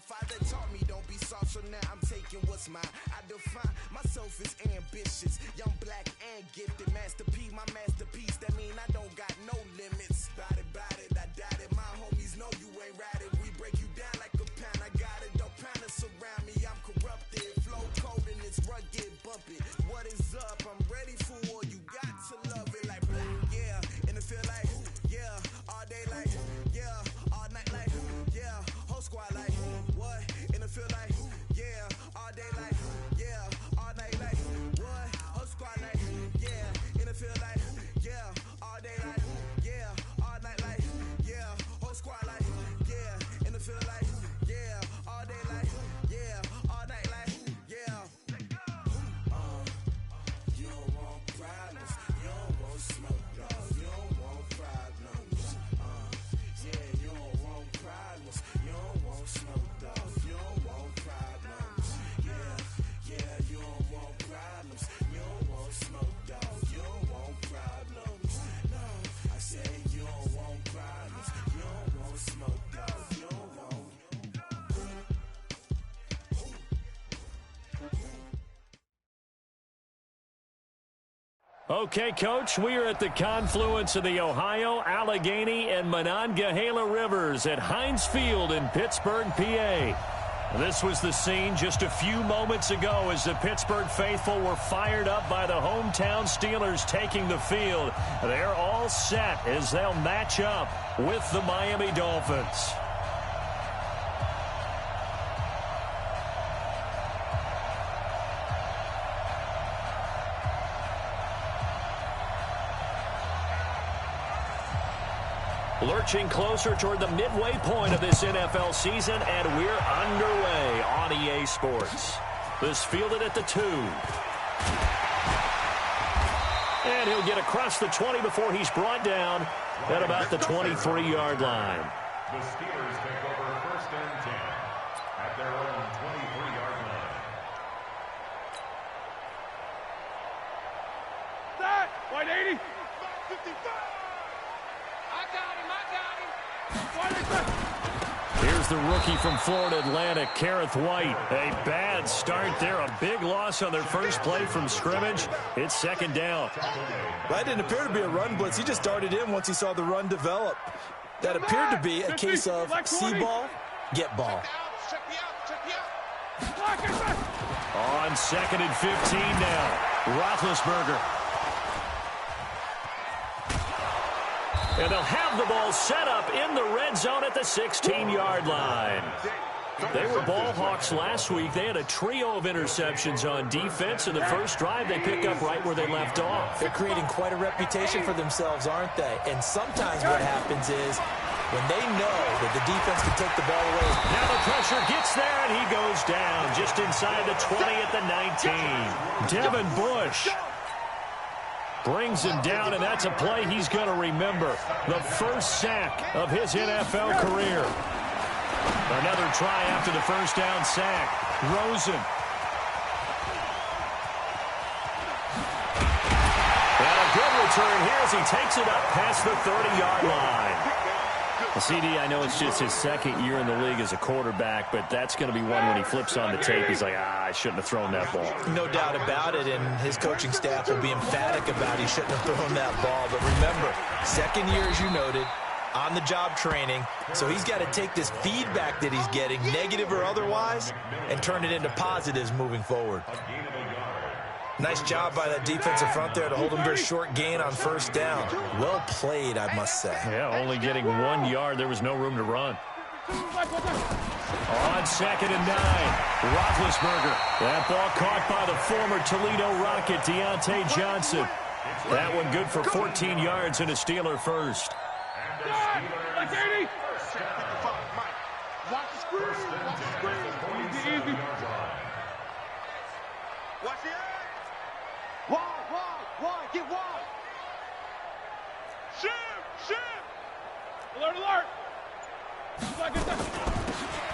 father taught me don't be soft, so now I'm taking what's mine. I define myself as ambitious, young, black, and gifted. Master P, my masterpiece. That mean I don't got no limits. Bout it, I doubt it. My homies know you ain't ratted. We break you down like a pound. I got it, don't pound to surround me. I'm corrupted, flow cold and it's rugged, bump it. What is up? I'm ready for war. You got to love it like yeah, and it feel like yeah, all day like yeah, all night like yeah, whole squad like what? And it feel like yeah, all day like yeah, all night like what? Whole squad like yeah, and it feel like yeah, all day like yeah, all night like yeah, whole squad like yeah, and it feel like yeah, all day like yeah, all night like yeah. You don't want problems, you don't want smoke, dog. You don't want problems. Yeah, you don't want problems, you don't want smoke, dog. You don't want problems. Yeah, you don't want problems, you don't want smoke, dog. You don't want problems. No, I said you don't want problems, you don't want smoke, dog. You don't want. Okay, Coach, we are at the confluence of the Ohio, Allegheny, and Monongahela Rivers at Heinz Field in Pittsburgh, PA. This was the scene just a few moments ago as the Pittsburgh faithful were fired up by the hometown Steelers taking the field. They're all set as they'll match up with the Miami Dolphins. Lurching closer toward the midway point of this NFL season, and we're underway on EA Sports. This fielded at the 2. And he'll get across the 20 before he's brought down at about the 23-yard line. The Steelers take over 1st and 10 at their own 23-yard line. That 180. Here's the rookie from Florida Atlantic, Kareth White. A bad start there. A big loss on their first play from scrimmage. It's 2nd down. That didn't appear to be a run blitz. He just darted in once he saw the run develop. That appeared to be a case of see ball, get ball. On 2nd and 15 now. Roethlisberger. And they'll have the ball set up in the red zone at the 16-yard line. They were ball hawks last week. They had a trio of interceptions on defense. In the first drive, they pick up right where they left off. They're creating quite a reputation for themselves, aren't they? And sometimes what happens is when they know that the defense can take the ball away. Now the pressure gets there, and he goes down just inside the 20 at the 19. Devin Bush brings him down, and that's a play he's going to remember. The first sack of his NFL career. Another try after the first down sack. Rosen. And a good return here as he takes it up past the 30-yard line. CD, I know it's just his 2nd year in the league as a quarterback, but that's going to be one when he flips on the tape. He's like, I shouldn't have thrown that ball. No doubt about it, and his coaching staff will be emphatic about he shouldn't have thrown that ball. But remember, 2nd year, as you noted, on-the-job training, so he's got to take this feedback that he's getting, negative or otherwise, and turn it into positives moving forward. Nice job by that defensive front there to hold him to a short gain on 1st down. Well played, I must say. Yeah, only getting 1 yard. There was no room to run. On 2nd and 9, Roethlisberger. That ball caught by the former Toledo Rocket, Deontay Johnson. That one good for 14 yards and a Steeler first. Watch the screen. Watch the screen. Easy. Watch the edge. Wide. Get wide. Shim. Alert.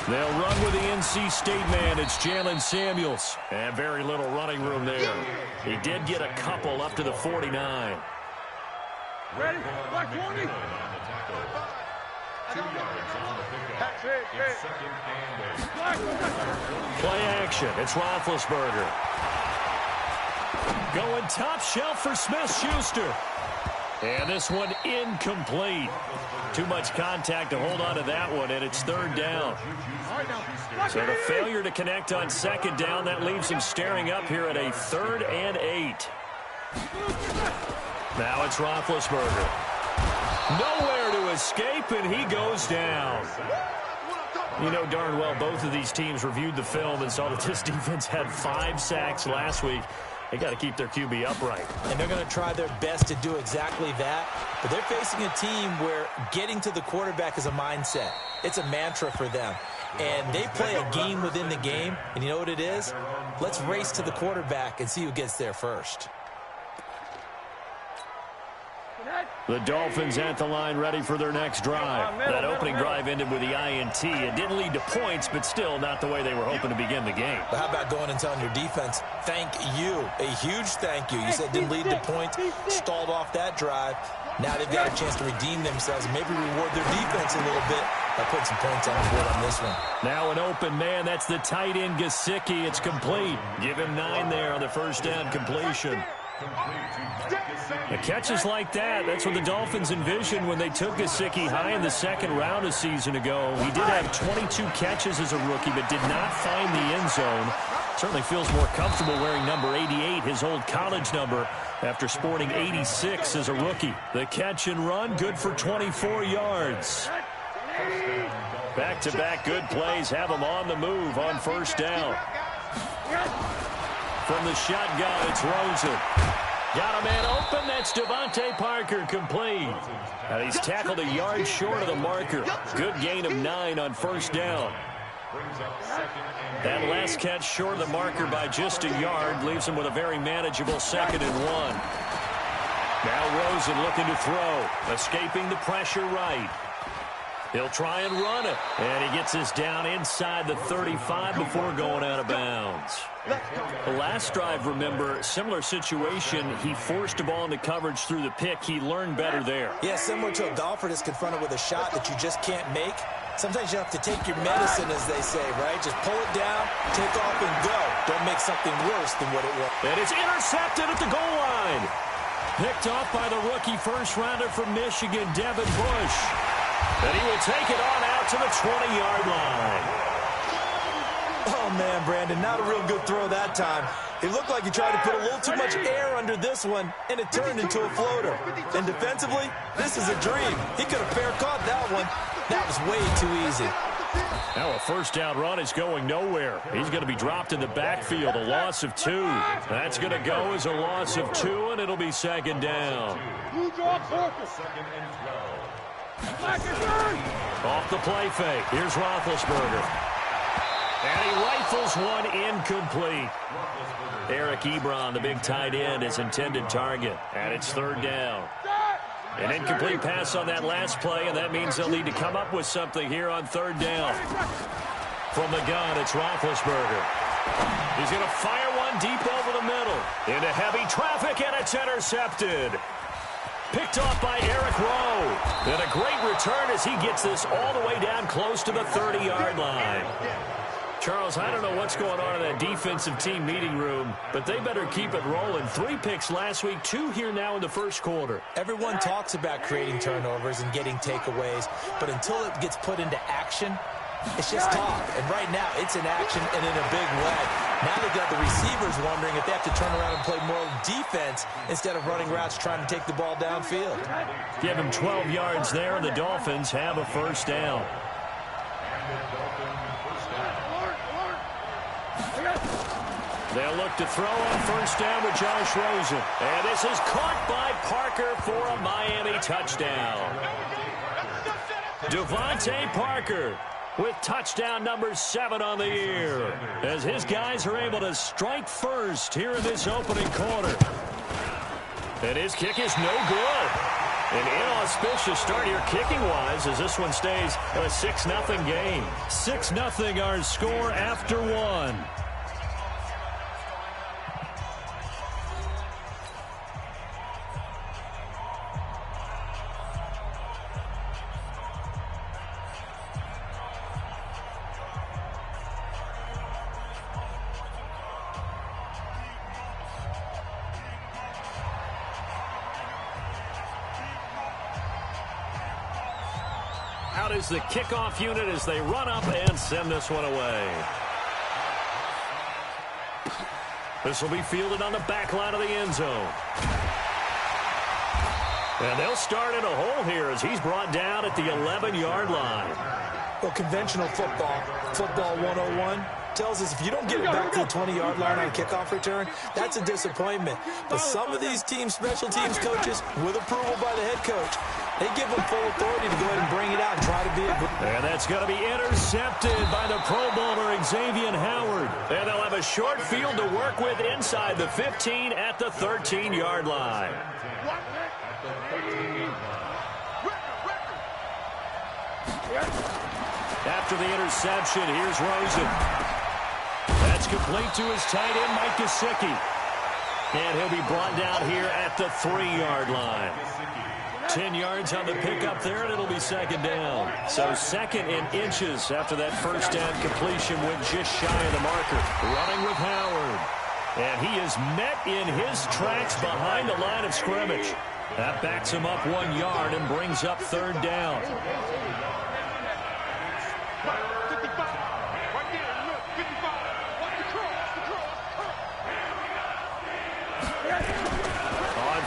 They'll run with the NC State man. It's Jalen Samuels. And very little running room there. He did get a couple up to the 49. Ready? Black 20. 2 yards on the pickup. It's 2nd and 8. Play action. It's Roethlisberger. Going top shelf for Smith-Schuster. And this one incomplete. Too much contact to hold on to that one, and it's 3rd down. So the failure to connect on 2nd down, that leaves him staring up here at a 3rd and 8. Now it's Roethlisberger. Nowhere to escape, and he goes down. You know darn well both of these teams reviewed the film and saw that this defense had 5 sacks last week. They got to keep their QB upright. And they're going to try their best to do exactly that. But they're facing a team where getting to the quarterback is a mindset. It's a mantra for them. And they play a game within the game. And you know what it is? Let's race to the quarterback and see who gets there first. The Dolphins at the line ready for their next drive. That opening drive ended with the INT. It didn't lead to points, but still not the way they were hoping to begin the game. But how about going and telling your defense, thank you, a huge thank you. You said didn't lead to points, stalled off that drive. Now they've got a chance to redeem themselves and maybe reward their defense a little bit by putting some points on the board on this one. Now an open man. That's the tight end, Gesicki. It's complete. Give him 9 there on the first down completion. The catches like that, that's what the Dolphins envisioned when they took Gesicki high in the 2nd round a season ago. He did have 22 catches as a rookie, but did not find the end zone. Certainly feels more comfortable wearing number 88, his old college number, after sporting 86 as a rookie. The catch and run, good for 24 yards. Back-to-back good plays have him on the move on first down. From the shotgun, it's Rosen. Got a man open. That's Devontae Parker, complete. And he's tackled a yard short of the marker. Good gain of 9 on first down. That last catch short of the marker by just a yard leaves him with a very manageable 2nd and 1. Now Rosen looking to throw. Escaping the pressure right. He'll try and run it. And he gets this down inside the 35 before going out of bounds. The last drive, remember, similar situation. He forced the ball into coverage through the pick. He learned better there. Yeah, similar to a golfer that's confronted with a shot that you just can't make. Sometimes you have to take your medicine, as they say, right? Just pull it down, take off, and go. Don't make something worse than what it was. And it's intercepted at the goal line. Picked off by the rookie first-rounder from Michigan, Devin Bush. And he will take it on out to the 20-yard line. Oh, man, Brandon, not a real good throw that time. It looked like he tried to put a little too much air under this one, and it turned into a floater. And defensively, this is a dream. He could have fair caught that one. That was way too easy. Now a first down run is going nowhere. He's going to be dropped in the backfield, a loss of 2. That's going to go as a loss of 2, and it'll be 2nd down. Off the play fake. Here's Roethlisberger. And he rifles one incomplete. Eric Ebron, the big tight end, his intended target. And it's 3rd down. An incomplete pass on that last play, and that means they'll need to come up with something here on 3rd down. From the gun, it's Roethlisberger. He's going to fire one deep over the middle. Into heavy traffic, and it's intercepted. Picked off by Eric Rowe. And a great return as he gets this all the way down close to the 30-yard line. Charles, I don't know what's going on in that defensive team meeting room, but they better keep it rolling. 3 picks last week, 2 here now in the first quarter. Everyone talks about creating turnovers and getting takeaways, but until it gets put into action, it's just talk. And right now, it's in action and in a big way. Now they've got the receivers wondering if they have to turn around and play more defense instead of running routes trying to take the ball downfield. Give them 12 yards there, and the Dolphins have a first down. They'll look to throw on first down with Josh Rosen. And this is caught by Parker for a Miami touchdown. Devontae Parker with touchdown number 7 on the year, as his guys are able to strike first here in this opening quarter. And his kick is no good. An inauspicious start here kicking-wise as this one stays a 6-0 game. 6-0 our score after 1. Out is the kickoff unit as they run up and send this one away. This will be fielded on the back line of the end zone. And they'll start in a hole here as he's brought down at the 11-yard line. Well, conventional football 101, tells us if you don't get it back to the 20-yard line on a kickoff return, that's a disappointment. But some of these teams, special teams coaches, with approval by the head coach, they give them full authority to go ahead and bring it out and try to be a good... And that's going to be intercepted by the Pro Bowler Xavier Howard. And they'll have a short field to work with inside the 15 at the 13-yard line. After the interception, here's Rosen. That's complete to his tight end, Mike Gesicki. And he'll be brought down here at the 3-yard line. 10 yards on the pickup there, and it'll be second down. So second in inches after that first down completion went just shy of the marker. Running with Howard. And he is met in his tracks behind the line of scrimmage. That backs him up 1 yard and brings up third down.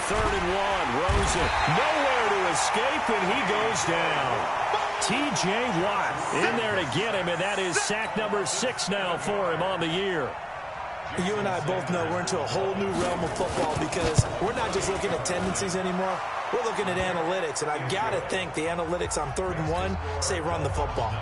Third and 1, Rosen nowhere to escape, and he goes down. T.J. Watt in there to get him, and that is sack number 6 now for him on the year. You and I both know we're into a whole new realm of football because we're not just looking at tendencies anymore. We're looking at analytics, and I've got to think the analytics on 3rd and 1 say run the football.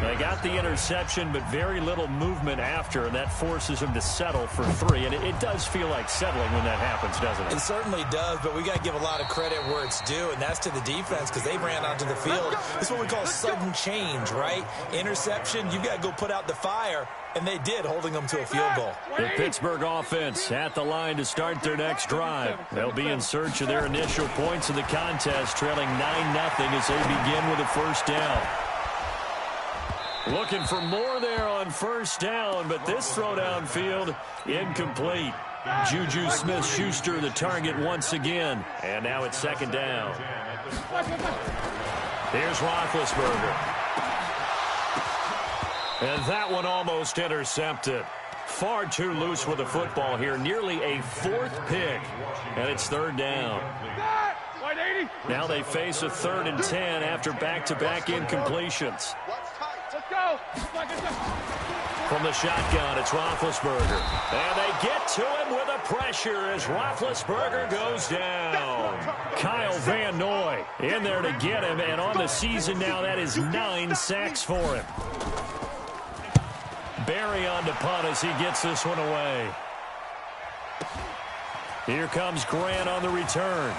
They got the interception, but very little movement after, and that forces him to settle for 3. And it does feel like settling when that happens, doesn't it? It certainly does, but we got to give a lot of credit where it's due, and that's to the defense because they ran onto the field. This is what we call sudden change, right? Interception, you got to go put out the fire, and they did, holding them to a field goal. The Pittsburgh offense at the line to start their next drive. They'll be in search of their initial points in the contest, trailing 9-0 as they begin with a first down. Looking for more there on first down, but this throw downfield incomplete. Juju Smith-Schuster the target once again. And now it's second down. Here's Roethlisberger. And that one almost intercepted. Far too loose with the football here. Nearly a 4th pick. And it's third down. Now they face a 3rd and 10 after back-to-back incompletions. From the shotgun, it's Roethlisberger. And they get to him with a pressure as Roethlisberger goes down. Kyle Van Noy in there to get him, and on the season now, that is 9 sacks for him. Barry on to punt as he gets this one away. Here comes Grant on the return.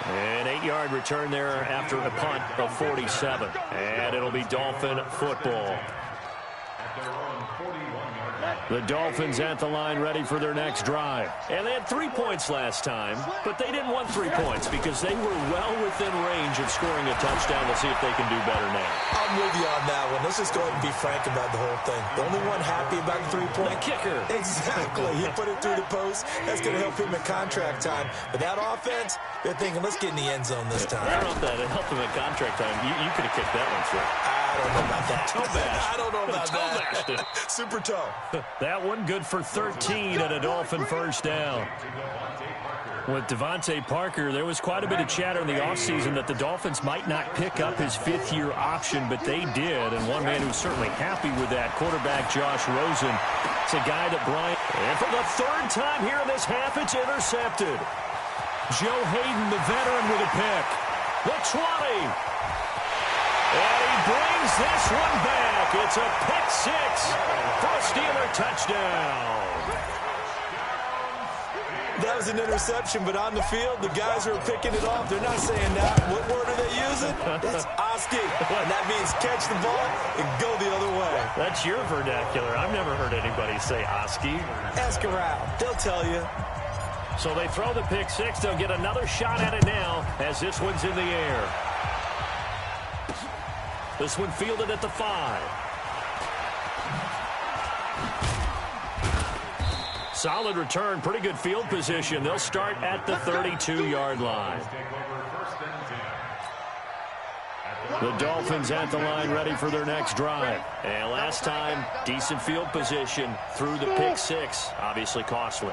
An 8-yard return there after a punt of 47. And it'll be Dolphin football. The Dolphins at the line ready for their next drive. And they had 3 points last time, but they didn't want 3 points because they were well within range of scoring a touchdown. We'll see if they can do better now. I'm with you on that one. Let's just go ahead and be frank about the whole thing. The only one happy about the 3-point. The kicker. Exactly. He put it through the post. That's going to help him in contract time. But that offense, they're thinking, let's get in the end zone this time. I don't know if that helped him in contract time. You could have kicked that one through. I don't know about that. Toe bash. I don't know about that. Super toe. That one good for 13 and a Dolphin first down. With Devontae Parker, there was quite a bit of chatter in the offseason that the Dolphins might not pick up his 5th-year option, but they did. And one man who's certainly happy with that, quarterback Josh Rosen. It's a guy that Brian... And for the 3rd time here in this half, it's intercepted. Joe Hayden, the veteran, with a pick. The 20. And he brings this one back. It's a pick 6 for a Steeler touchdown. That was an interception, but on the field, the guys who are picking it off, they're not saying that. What word are they using? That's Oski. And that means catch the ball and go the other way. That's your vernacular. I've never heard anybody say Oski. Ask around. They'll tell you. So they throw the pick 6. They'll get another shot at it now as this one's in the air. This one fielded at the 5. Solid return, pretty good field position. They'll start at the 32-yard line. The Dolphins at the line ready for their next drive. And last time, decent field position through the pick six. Obviously costly.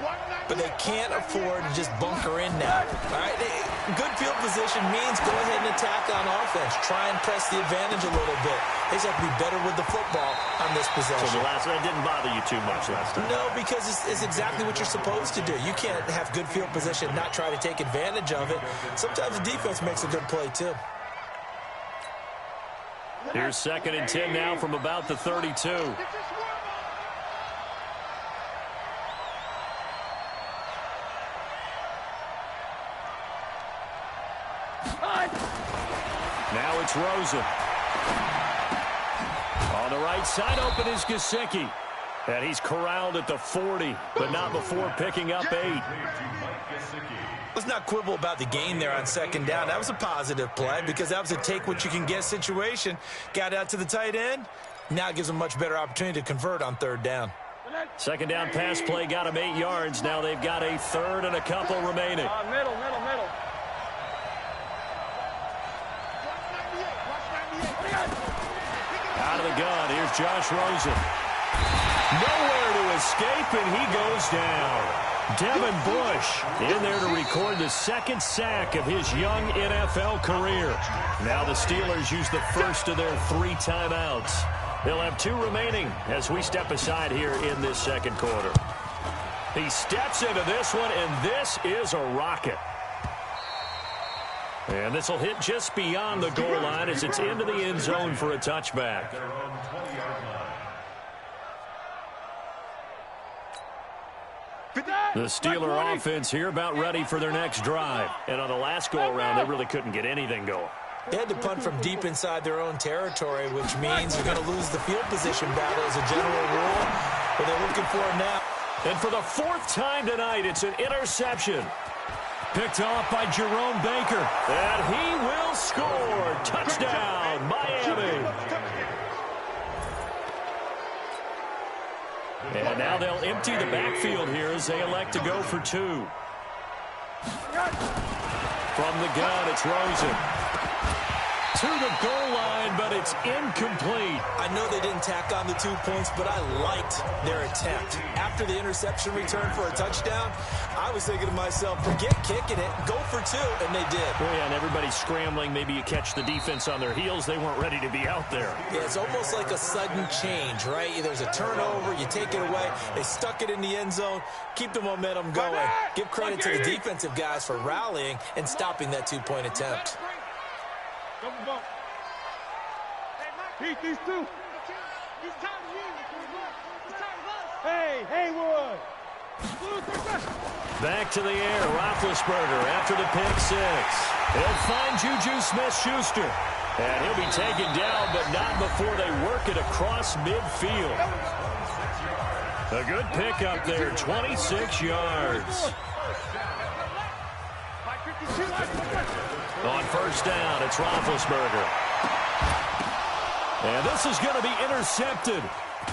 But they can't afford to just bunker in now. All right? Good field position means go ahead and attack on offense. Try and press the advantage a little bit. They just have to be better with the football on this possession. So that didn't bother you too much last time? No, because it's exactly what you're supposed to do. You can't have good field position, not try to take advantage of it. Sometimes the defense makes a good play, too. Here's 2nd and 10 now from about the 32. Now it's Rosen. On the right side, open is Gesicki. And he's corralled at the 40, but not before picking up 8. Let's not quibble about the gain there on 2nd down. That was a positive play because that was a take-what-you-can-get situation. Got out to the tight end. Now it gives them a much better opportunity to convert on 3rd down. 2nd down pass play got them 8 yards. Now they've got a 3rd and a couple remaining. Middle. Out of the gun, here's Josh Rosen. Nowhere to escape, and he goes down. Devin Bush in there to record the 2nd sack of his young NFL career. Now the Steelers use the first of their 3 timeouts. They'll have 2 remaining as we step aside here in this 2nd quarter. He steps into this one, and this is a rocket. And this will hit just beyond the goal line as it's into the end zone for a touchback. The Steeler offense here about ready for their next drive. And on the last go-around, they really couldn't get anything going. They had to punt from deep inside their own territory, which means you're going to lose the field position battle as a general rule. But they're looking for it now. And for the 4th time tonight, it's an interception. Picked off by Jerome Baker. And he will score. Touchdown, Miami. And now they'll empty the backfield here as they elect to go for 2. From the gun, it's Rosen. To the goal line, but it's incomplete. I know they didn't tack on the 2 points, but I liked their attempt. After the interception return for a touchdown, I was thinking to myself, forget kicking it, go for 2, and they did. Well, yeah, and everybody's scrambling. Maybe you catch the defense on their heels. They weren't ready to be out there. Yeah, it's almost like a sudden change, right? There's a turnover, you take it away, they stuck it in the end zone, keep the momentum going. Give credit to the defensive guys for rallying and stopping that 2-point attempt. Double bump. Pete, these 2. Hey, Haywood. Back to the air, Roethlisberger after the pick 6. He'll find Juju Smith-Schuster. And he'll be taken down, but not before they work it across midfield. A good pick up there, 26 yards. On 1st down, it's Roethlisberger. And this is going to be intercepted.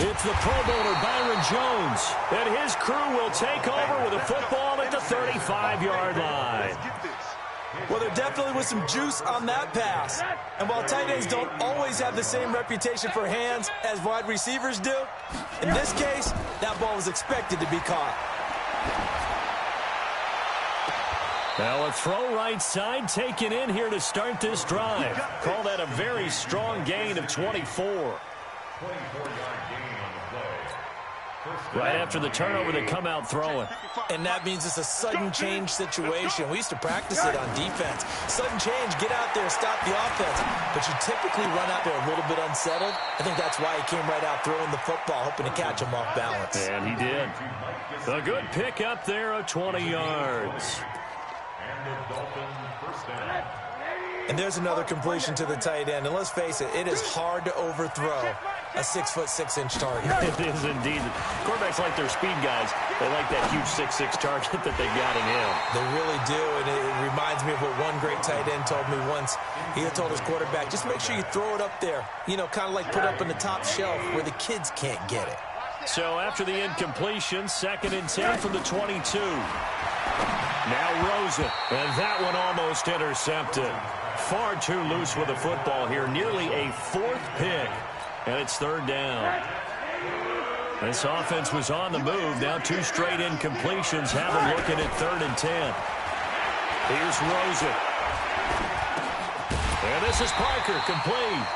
It's the Pro Bowler Byron Jones. And his crew will take over with a football at the 35-yard line. Well, there definitely was some juice on that pass. And while tight ends don't always have the same reputation for hands as wide receivers do, in this case, that ball was expected to be caught. Now a throw right side taken in here to start this drive. Call that a very strong gain of 24. 24-yard gain on the play. Right after the turnover, they come out throwing. And that means it's a sudden change situation. We used to practice it on defense. Sudden change, get out there, stop the offense. But you typically run out there a little bit unsettled. I think that's why he came right out throwing the football, hoping to catch him off balance. And he did. A good pick up there of 20 yards. And there's another completion to the tight end. And let's face it, it is hard to overthrow a 6'6" target. It is indeed. Quarterbacks like their speed guys. They like that huge 6'6" target that they got in him. They really do, and it reminds me of what one great tight end told me once. He had told his quarterback, just make sure you throw it up there. You know, kind of like put it up on the top shelf where the kids can't get it. So after the incompletion, 2nd and 10 from the 22. Now Rosen, and that one almost intercepted. far too loose with the football here. Nearly a fourth pick, and it's third down. This offense was on the move. Now 2 straight incompletions have them looking at 3rd and 10. Here's Rosen. And this is Parker, complete.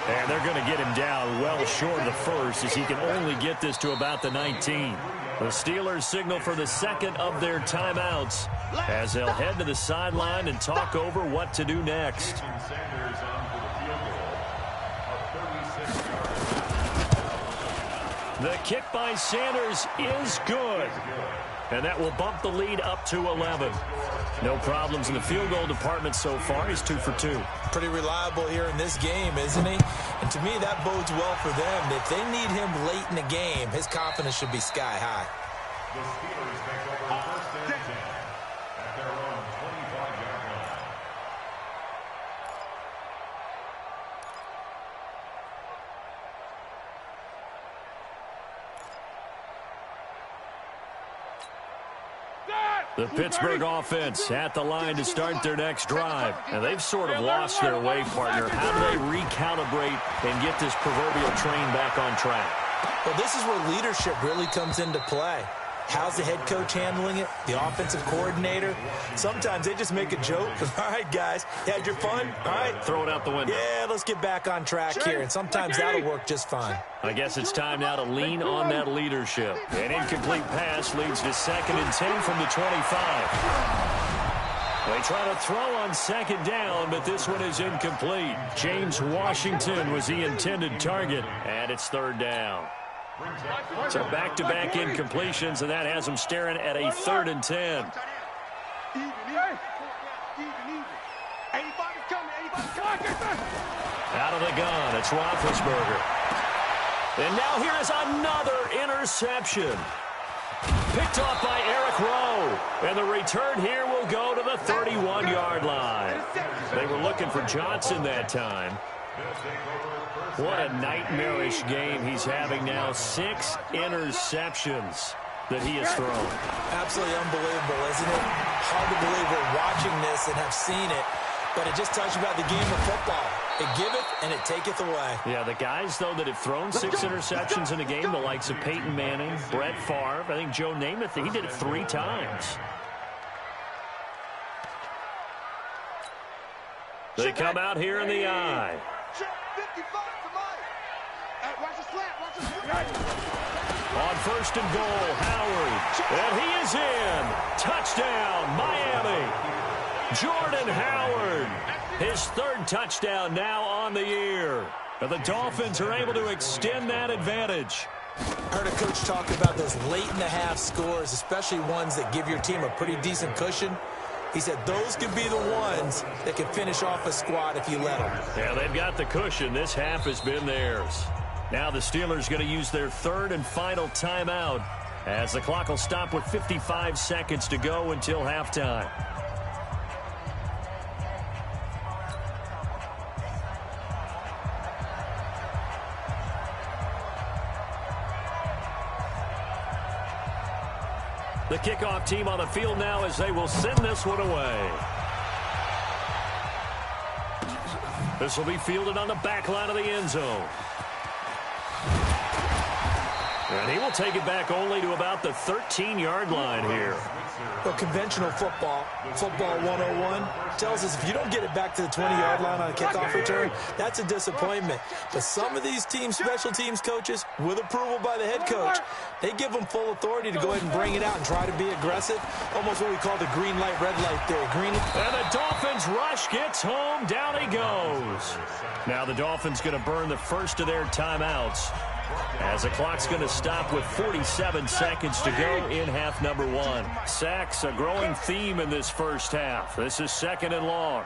And they're going to get him down well short of the first, as he can only get this to about the 19. The Steelers signal for the second of their timeouts as they'll head to the sideline and talk over what to do next. The kick by Sanders is good, and that will bump the lead up to 11. No problems in the field goal department so far. He's 2 for 2. Pretty reliable here in this game, isn't he? And to me, that bodes well for them. If they need him late in the game, his confidence should be sky high. The Steelers take over 1st and 10 at their own 25-yard line. The Pittsburgh offense at the line to start their next drive. And they've sort of lost their way, partner. How do they recalibrate and get this proverbial train back on track? Well, this is where leadership really comes into play. How's the head coach handling it? The offensive coordinator? Sometimes they just make a joke. All right, guys, you had your fun? All right. Throw it out the window. Yeah, let's get back on track here. And sometimes that'll work just fine. I guess it's time now to lean on that leadership. An incomplete pass leads to 2nd and 10 from the 25. They try to throw on 2nd down, but this one is incomplete. James Washington was the intended target, and it's 3rd down. So back-to-back incompletions, and that has them staring at a 3rd and 10. Out of the gun, it's Roethlisberger. And now here is another interception. Picked off by Eric Rowe. And the return here will go to the 31-yard line. They were looking for Johnson that time. What a nightmarish game he's having now. 6 interceptions that he has thrown. Absolutely unbelievable, isn't it? Hard to believe we're watching this and have seen it, but it just tells you about the game of football. It giveth and it taketh away. Yeah, the guys, though, that have thrown 6 interceptions in a game, the likes of Peyton Manning, Brett Favre, I think Joe Namath, he did it 3 times. They come out here in the eye. On 1st and goal, Howard. And he is in. Touchdown, Miami. Jordan Howard. His 3rd touchdown now on the year. And the Dolphins are able to extend that advantage. Heard a coach talk about those late-in-the-half scores, especially ones that give your team a pretty decent cushion. He said those could be the ones that can finish off a squad if you let them. Yeah, they've got the cushion. This half has been theirs. Now the Steelers going to use their 3rd and final timeout as the clock will stop with 55 seconds to go until halftime. The kickoff team on the field now as they will send this one away. This will be fielded on the back line of the end zone. And he will take it back only to about the 13-yard line here. Well, conventional football 101, tells us if you don't get it back to the 20-yard line on a kickoff return, that's a disappointment. But some of these teams, special teams coaches, with approval by the head coach, they give them full authority to go ahead and bring it out and try to be aggressive. Almost what we call the green light, red light theory. And the Dolphins rush gets home. Down he goes. Now the Dolphins going to burn the first of their timeouts, as the clock's going to stop with 47 seconds to go in half number 1. Sacks, a growing theme in this first half. This is 2nd and long.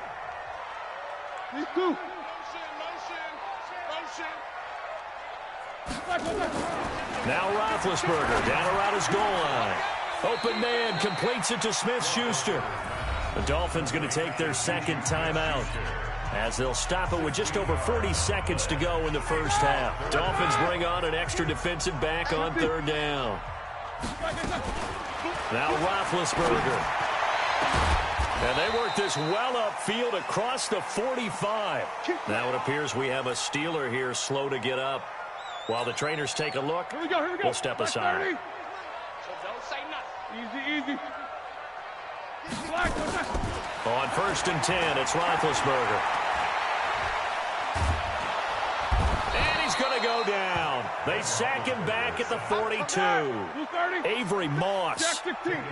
Now Roethlisberger down around his goal line. Open man completes it to Smith-Schuster. The Dolphins going to take their 2nd timeout, as they'll stop it with just over 40 seconds to go in the first half. Dolphins bring on an extra defensive back on 3rd down. Now Roethlisberger. And they work this well upfield across the 45. Now it appears we have a Steeler here slow to get up. While the trainers take a look, Here we go. we'll step aside. Don't say nothing. Easy. On 1st and 10, it's Roethlisberger. And he's going to go down. They sack him back at the 42. Avery Moss.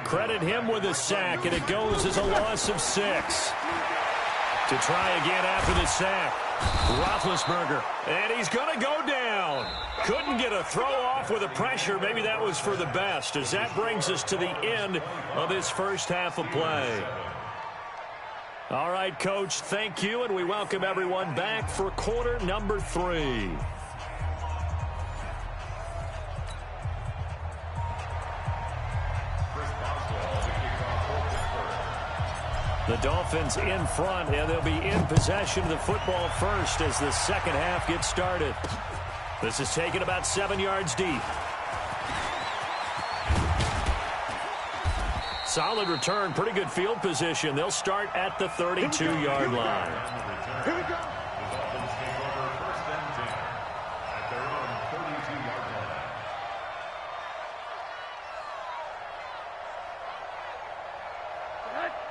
Credit him with a sack, and it goes as a loss of 6. To try again after the sack. Roethlisberger, and he's going to go down. Couldn't get a throw off with the pressure. Maybe that was for the best, as that brings us to the end of this first half of play. All right, Coach, thank you, and we welcome everyone back for quarter number 3. The Dolphins in front, and they'll be in possession of the football first as the second half gets started. This is taken about 7 yards deep. Solid return, pretty good field position. They'll start at the 32-yard line. Here we go. The Dolphins take over 1st and 10 at their own 32-yard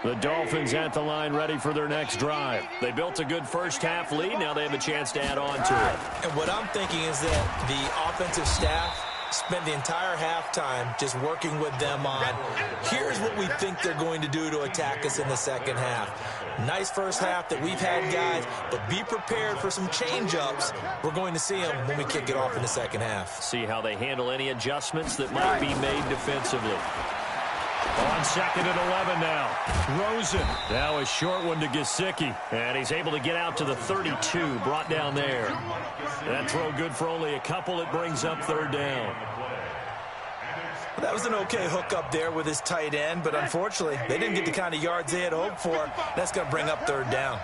line. The Dolphins at the line ready for their next drive. They built a good first half lead. Now they have a chance to add on to it. And what I'm thinking is that the offensive staff spent the entire halftime just working with them on, here's what we think they're going to do to attack us in the second half. Nice first half that we've had, guys, but be prepared for some change-ups. We're going to see them when we kick it off in the second half. See how they handle any adjustments that might be made defensively. On 2nd and 11 now. Rosen. Now a short one to Gesicki. And he's able to get out to the 32. Brought down there. That throw good for only a couple. It brings up 3rd down. Well, that was an okay hook up there with his tight end, but unfortunately, they didn't get the kind of yards they had hoped for. That's going to bring up 3rd down.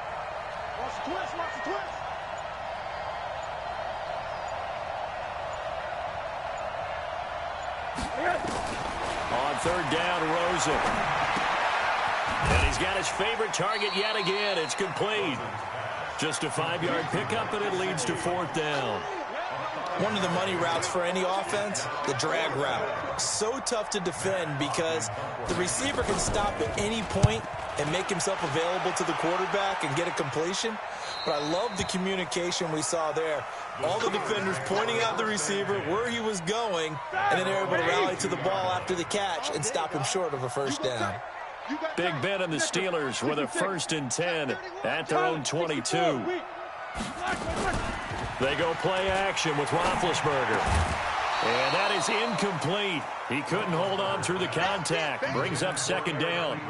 On 3rd down, Rosen. And he's got his favorite target yet again. It's complete. Just a 5-yard pickup, and it leads to 4th down. One of the money routes for any offense, the drag route. So tough to defend because the receiver can stop at any point and make himself available to the quarterback and get a completion. But I love the communication we saw there. All the defenders pointing out the receiver, where he was going, and then they're able to rally to the ball after the catch and stop him short of a 1st down. Big Ben and the Steelers with a 1st and 10 at their own 22. They go play action with Roethlisberger. And that is incomplete. He couldn't hold on through the contact. Brings up 2nd down.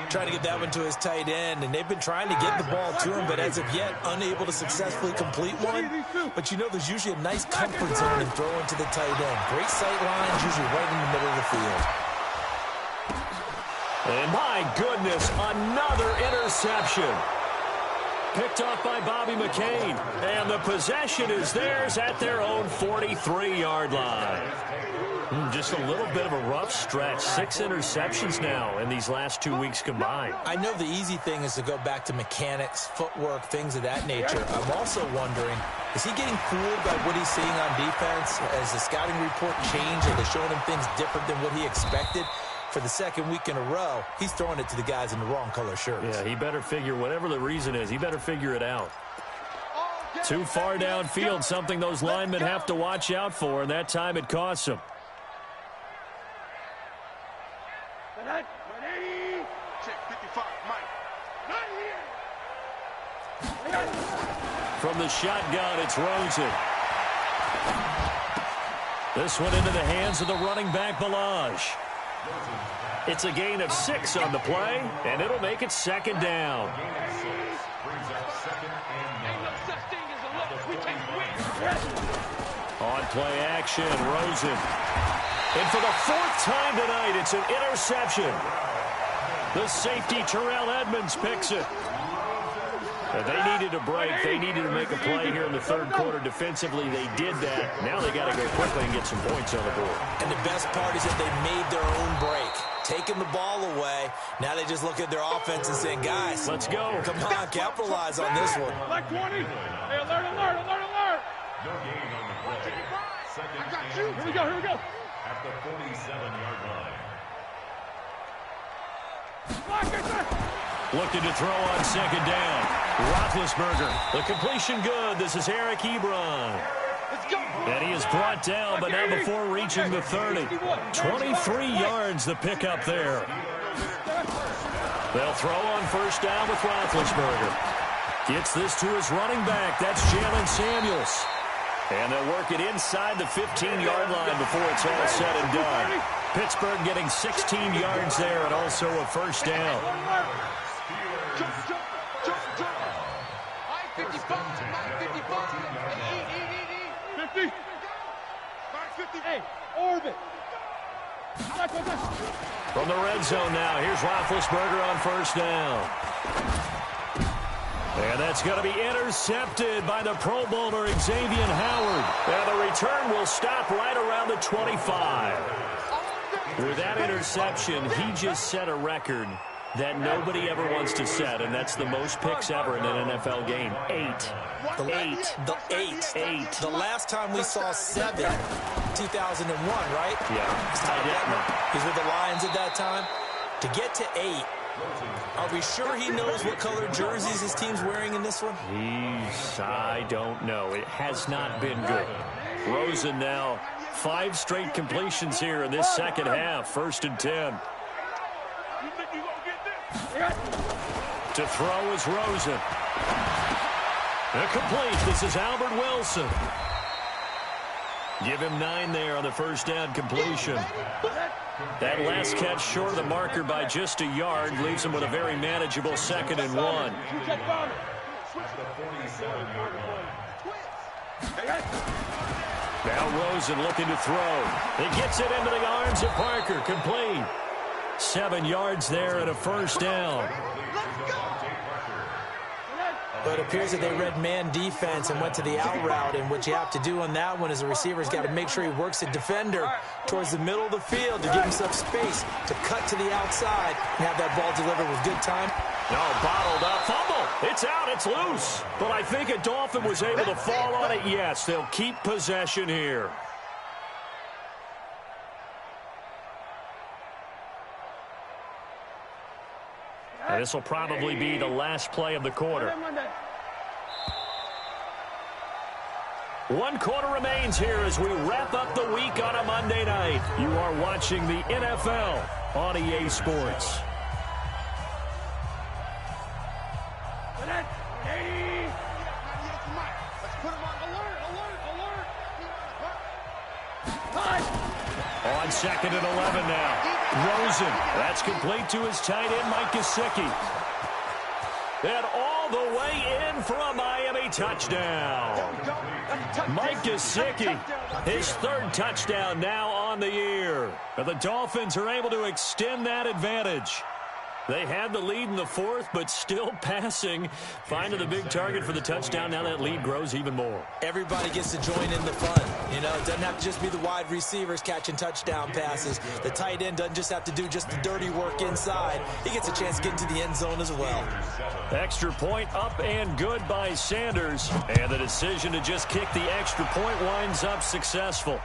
Trying to get that one to his tight end, and they've been trying to get the ball to him, but as of yet, unable to successfully complete one. But you know there's usually a nice comfort zone in throwing to the tight end. Great sight lines, usually right in the middle of the field. And my goodness, another interception. Picked off by Bobby McCain. And the possession is theirs at their own 43-yard line. Just a little bit of a rough stretch. 6 interceptions now in these last 2 weeks combined. I know the easy thing is to go back to mechanics, footwork, things of that nature. I'm also wondering, is he getting fooled by what he's seeing on defense? As the scouting report changed, are they showing him things different than what he expected? For the 2nd week in a row, he's throwing it to the guys in the wrong color shirts. Yeah, he better figure, whatever the reason is, he better figure it out. Too far downfield, something those linemen have to watch out for, and that time it costs them. From the shotgun, it's Rosen. This one into the hands of the running back, Balaj. It's a gain of 6 on the play, and it'll make it 2nd down. On play action, Rosen. And for the 4th time tonight, it's an interception. The safety, Terrell Edmonds, picks it. They needed a break. They needed to make a play here in the third quarter. Defensively, they did that. Now they got to go quickly and get some points on the board. And the best part is that they made their own break. Taking the ball away. Now they just look at their offense and saying, guys, let's go. Come on, capitalize on this one. Like 20. Hey, alert, alert, alert, alert. No gain on the play. Second I got you. Here we go, here we go. At the 47-yard line. Looking to throw on second down. Roethlisberger. The completion good. This is Eric Ebron. And he is brought down, but not before reaching the 30. 23 yards the pickup there. They'll throw on first down with Roethlisberger. Gets this to his running back. That's Jalen Samuels. And they'll work it inside the 15-yard line before it's all said and done. Pittsburgh getting 16 yards there and also a first down. 50. Orbit. From the red zone now, here's Roethlisberger on first down. And that's going to be intercepted by the Pro Bowler Xavier Howard. And the return will stop right around the 25. With that interception, he just set a record that nobody ever wants to set, and that's the most picks ever in an NFL game. 8. The last time we saw 7, 2001, right? Yeah. He's with the Lions at that time. To get to 8, are we sure he knows what color jerseys his team's wearing in this one? I don't know. It has not been good. Rosen now, 5 straight completions here in this second half. 1st and 10. To throw is Rosen. Incomplete. This is Albert Wilson. Give him 9 there on the first down completion. That last catch short of the marker by just a yard leaves him with a very manageable 2nd and 1. Now Rosen looking to throw. He gets it into the arms of Parker. Complete. 7 yards there and a first down. But it appears that they read man defense and went to the out route, and what you have to do on that one is the receiver's got to make sure he works the defender towards the middle of the field to give himself space to cut to the outside and have that ball delivered with good time. No, bottled up. Fumble. It's out. It's loose. But I think a Dolphin was able to fall on it. Yes, they'll keep possession here. And this will probably be the last play of the quarter. 1 quarter remains here as we wrap up the week on a Monday night. You are watching the NFL on EA Sports. On 2nd and 11 now. Rosen, that's complete to his tight end, Mike Gesicki. And all the way in for a Miami touchdown. Mike Gesicki, his 3rd touchdown now on the year. And the Dolphins are able to extend that advantage. They had the lead in the 4th, but still passing. Finding the big target for the touchdown. Now that lead grows even more. Everybody gets to join in the fun. You know, it doesn't have to just be the wide receivers catching touchdown passes. The tight end doesn't just have to do just the dirty work inside. He gets a chance to get into the end zone as well. Extra point up and good by Sanders. And the decision to just kick the extra point winds up successful.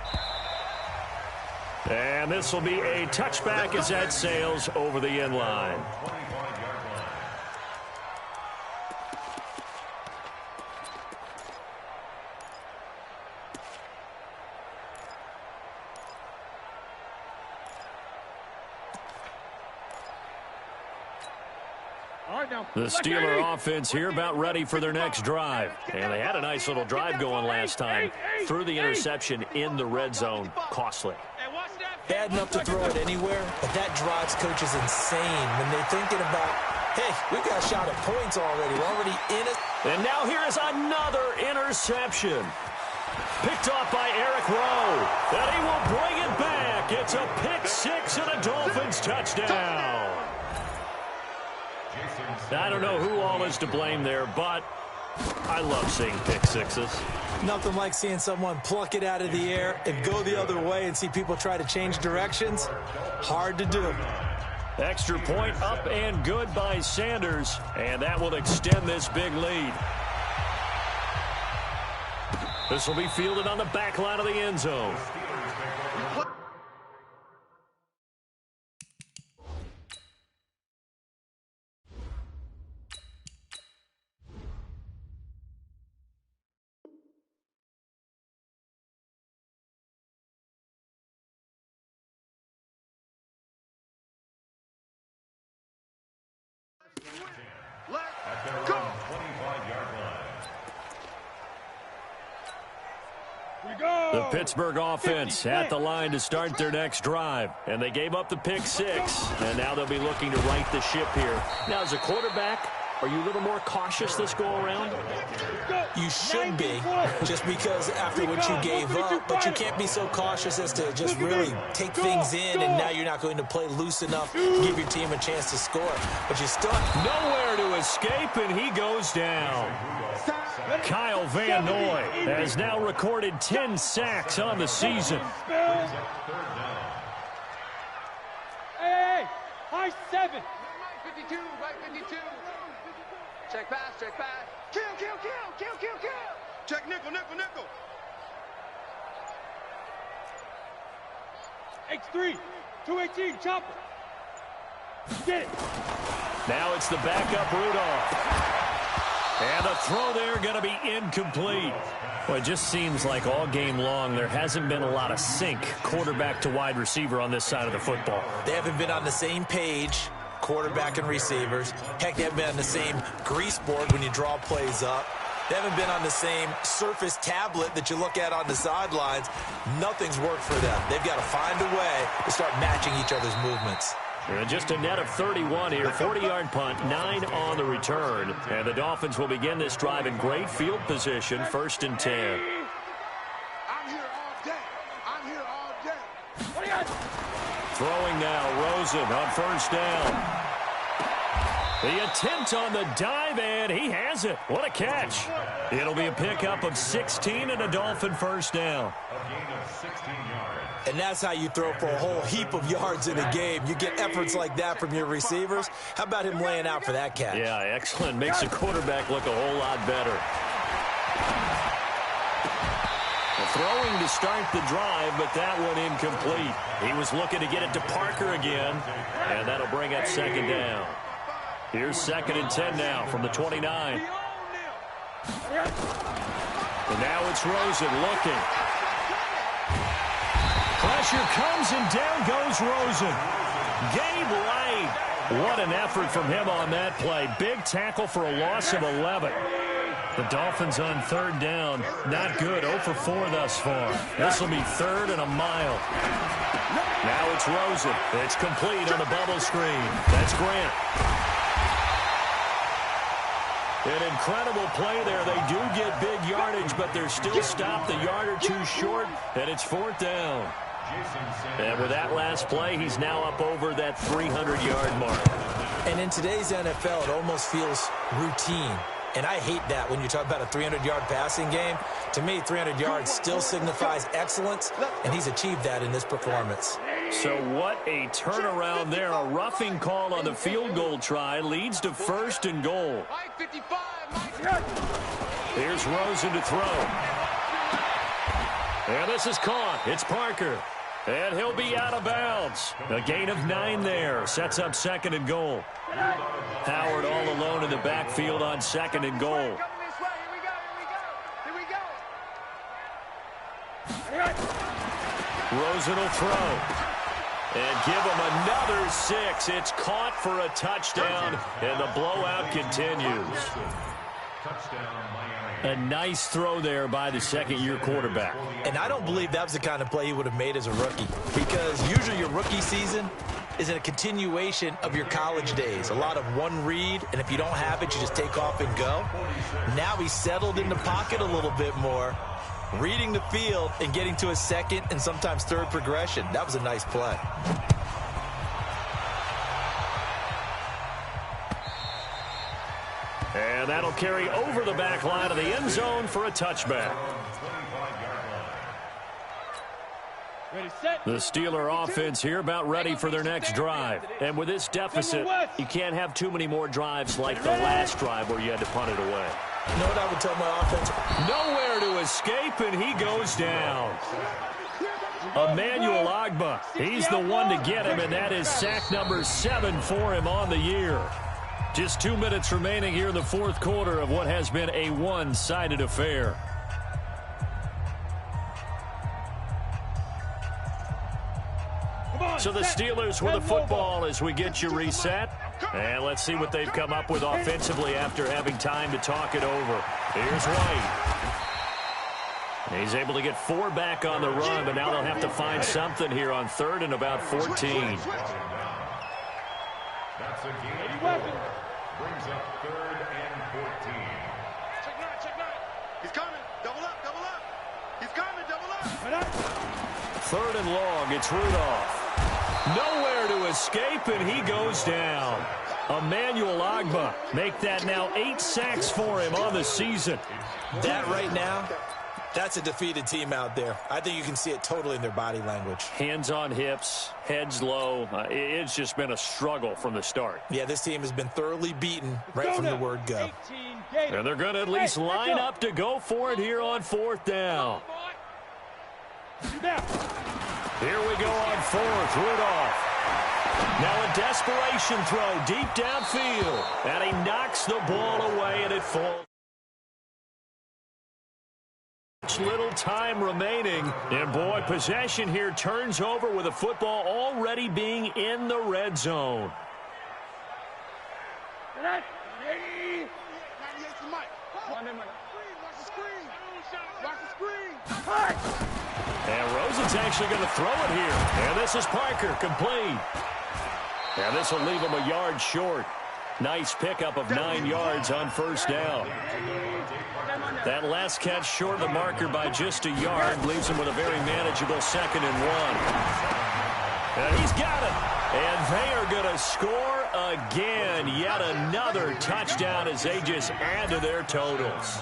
And this will be a touchback as that sails over the end line. The Steeler offense here about ready for their next drive. And they had a nice little drive going last time. Threw the interception in the red zone. Costly. Bad enough to throw it anywhere, but that drives coaches insane when they're thinking about, hey, we've got a shot at points already. We're already in it. And now here is another interception. Picked off by Eric Rowe. And he will bring it back. It's a pick 6 and a Dolphins touchdown. I don't know who all is to blame there, but I love seeing pick sixes. Nothing like seeing someone pluck it out of the air and go the other way and see people try to change directions. Hard to do. Extra point up and good by Sanders, and that will extend this big lead. This will be fielded on the back line of the end zone. Let's go. 25-yard line. The Pittsburgh offense at the line to start their next drive. And they gave up the pick six. And now they'll be looking to right the ship here. Now, as a quarterback, are you a little more cautious this go-around? You should be, just because after what you gave up, but you can't be so cautious as to just really take things in, and now you're not going to play loose enough to give your team a chance to score. But you still nowhere to escape, and he goes down. Kyle Van Noy has now recorded 10 sacks on the season. Hey, high 7. 52, right 52. Check pass, check pass. Kill. Check nickel. X3, 218, chopper. Get it. Now it's the backup Rudolph. And the throw there going to be incomplete. Well, it just seems like all game long there hasn't been a lot of sync quarterback to wide receiver on this side of the football. They haven't been on the same page, quarterback and receivers. Heck, they haven't been on the same grease board when you draw plays up. They haven't been on the same surface tablet that you look at on the sidelines. Nothing's worked for them. They've got to find a way to start matching each other's movements. And just a net of 31 here, 40-yard punt, 9 on the return. And the Dolphins will begin this drive in great field position, 1st and 10. I'm here all day. Throwing now, Rosen on 1st down. The attempt on the dive, and he has it. What a catch. It'll be a pickup of 16 and a Dolphin 1st down. A gain of 16 yards. And that's how you throw for a whole heap of yards in a game. You get efforts like that from your receivers. How about him laying out for that catch? Yeah, excellent. Makes the quarterback look a whole lot better. Throwing to start the drive, but that one incomplete. He was looking to get it to Parker again, and that'll bring up 2nd down. Here's 2nd and 10 now from the 29. And now it's Rosen looking. Pressure comes, and down goes Rosen. Gabe Wright. What an effort from him on that play. Big tackle for a loss of 11. The Dolphins on 3rd down. Not good. 0 for 4 thus far. This will be 3rd and a mile. Now it's Rosen. It's complete on the bubble screen. That's Grant. An incredible play there. They do get big yardage, but they're still stopped a yard or two short, and it's 4th down. And with that last play, he's now up over that 300-yard mark. And in today's NFL, it almost feels routine. And I hate that when you talk about a 300-yard passing game. To me, 300 yards still signifies excellence, and he's achieved that in this performance. So what a turnaround there. A roughing call on the field goal try leads to 1st and goal. Here's Rosen to throw. And this is caught. It's Parker. And he'll be out of bounds. A gain of 9 there. Sets up 2nd and goal. Howard all alone in the backfield on 2nd and goal. Rosen will throw. And give him another 6. It's caught for a touchdown, and the blowout continues. Touchdown, Miami. A nice throw there by the 2nd-year quarterback. And I don't believe that was the kind of play he would have made as a rookie, because usually your rookie season is a continuation of your college days. A lot of one read, and if you don't have it, you just take off and go. Now he's settled in the pocket a little bit more, reading the field and getting to a 2nd and sometimes 3rd progression. That was a nice play. And that'll carry over the back line of the end zone for a touchback. Ready, set. The Steeler offense here about ready for their next drive. And with this deficit, you can't have too many more drives like the last drive where you had to punt it away. You know what I would tell my offense? Nowhere to escape, and he goes down. Emmanuel Ogbah, he's the one to get him, and that is sack number 7 for him on the year. Just 2 minutes remaining here in the fourth quarter of what has been a one-sided affair. So the Steelers with the football as we get you reset. And let's see what they've come up with offensively after having time to talk it over. Here's White. He's able to get 4 back on the run, but now they'll have to find something here on 3rd and about 14. That's a game. Brings up 3rd and 14. Check nine. He's coming. Double up. He's coming. Double up. 3rd and long. It's Rudolph. Nowhere to escape, and he goes down. Emmanuel Ogbah make that now 8 sacks for him on the season. That right now, that's a defeated team out there. I think you can see it totally in their body language. Hands on hips, heads low. It's just been a struggle from the start. Yeah, this team has been thoroughly beaten right from the word go. And they're going to at least line up to go for it here on 4th down. Here we go on 4th, Rudolph. Now a desperation throw deep downfield. And he knocks the ball away, and it falls. Little time remaining. And, boy, possession here turns over with the football already being in the red zone. And Rosen's actually going to throw it here. And this is Parker, complete. And this will leave him a yard short. Nice pickup of 9 yards on 1st down. That last catch short of the marker by just a yard leaves him with a very manageable 2nd and 1. And he's got it. And they are going to score again. Yet another touchdown as they just add to their totals.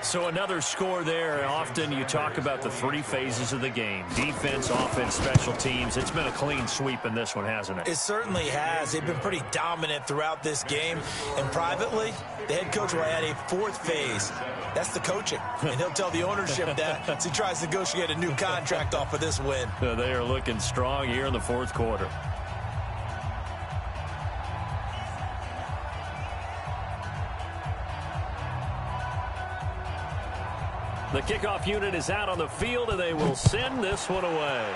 So another score there. Often you talk about the 3 phases of the game. Defense, offense, special teams. It's been a clean sweep in this one, hasn't it? It certainly has. They've been pretty dominant throughout this game. And privately, the head coach will add a 4th phase. That's the coaching. And he'll tell the ownership that as he tries to negotiate a new contract off of this win. They are looking strong here in the 4th quarter. The kickoff unit is out on the field, and they will send this one away.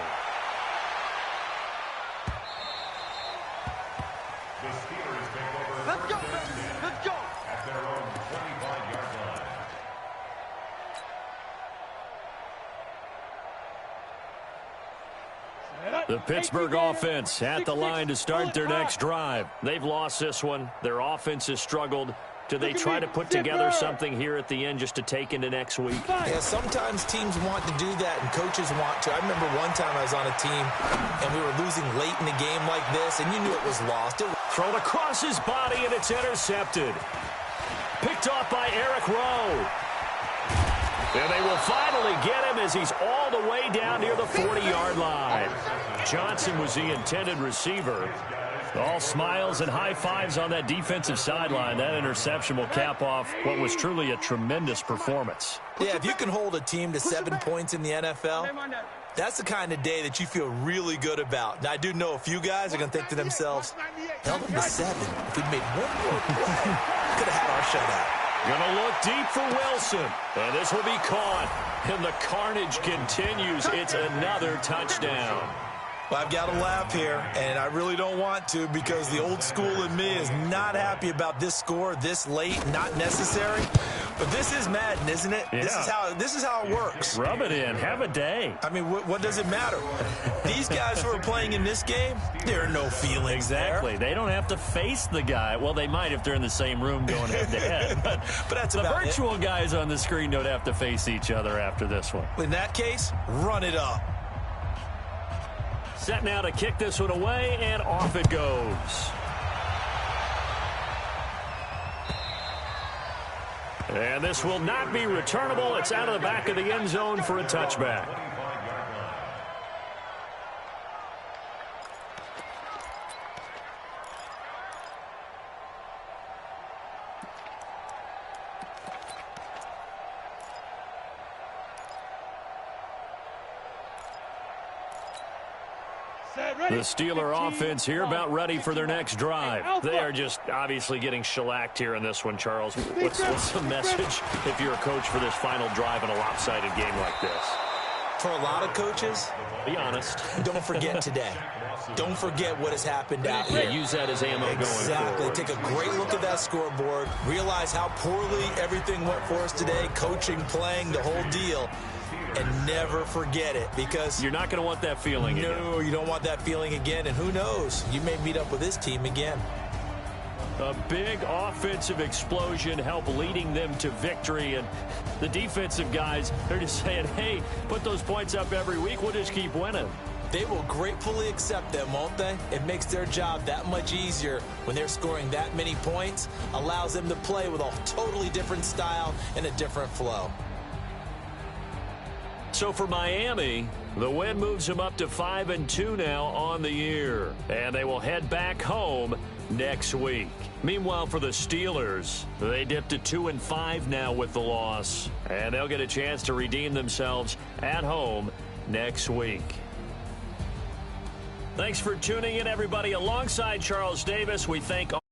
The Steelers take over. Let's go. At their own 25-yard line. The Pittsburgh offense at the line to start their next drive. They've lost this one. Their offense has struggled. Do they try to put together something here at the end just to take into next week? Yeah, sometimes teams want to do that and coaches want to. I remember one time I was on a team and we were losing late in a game like this and you knew it was lost. Thrown across his body and it's intercepted. Picked off by Eric Rowe. And they will finally get him as he's all the way down near the 40-yard line. Johnson was the intended receiver. All smiles and high fives on that defensive sideline. That interception will cap off what was truly a tremendous performance. Yeah, if you can hold a team to 7 points in the NFL, that's the kind of day that you feel really good about. Now, I do know a few guys are going to think to themselves, held them to 7. If we'd made one more play, could have had our shutout. Going to look deep for Wilson. And this will be caught. And the carnage continues. It's another touchdown. Well, I've got to laugh here, and I really don't want to because the old school in me is not happy about this score this late, not necessary. But this is Madden, isn't it? Yeah. This is how it works. Rub it in. Have a day. I mean, what does it matter? These guys who are playing in this game, there are no feelings Exactly. there. They don't have to face the guy. Well, they might if they're in the same room going head-to-head. But that's the about virtual guys on the screen don't have to face each other after this one. In that case, run it up. Set now to kick this one away, and off it goes. And this will not be returnable. It's out of the back of the end zone for a touchback. The Steeler offense here about ready for their next drive. They are just obviously getting shellacked here in this one, Charles. What's the message if you're a coach for this final drive in a lopsided game like this? For a lot of coaches, be honest. Don't forget today. Don't forget what has happened out here. Yeah, use that as ammo going forward. Exactly. Take a great look at that scoreboard. Realize how poorly everything went for us today. Coaching, playing, the whole deal. And never forget it, because you're not going to want that feeling again. No, you don't want that feeling again. And who knows? You may meet up with this team again. A big offensive explosion helped leading them to victory. And the defensive guys, they're just saying, hey, put those points up every week. We'll just keep winning. They will gratefully accept them, won't they? It makes their job that much easier when they're scoring that many points. Allows them to play with a totally different style and a different flow. So for Miami, the win moves them up to 5-2 now on the year. And they will head back home next week. Meanwhile, for the Steelers, they dipped to 2-5 now with the loss. And they'll get a chance to redeem themselves at home next week. Thanks for tuning in, everybody. Alongside Charles Davis, we thank all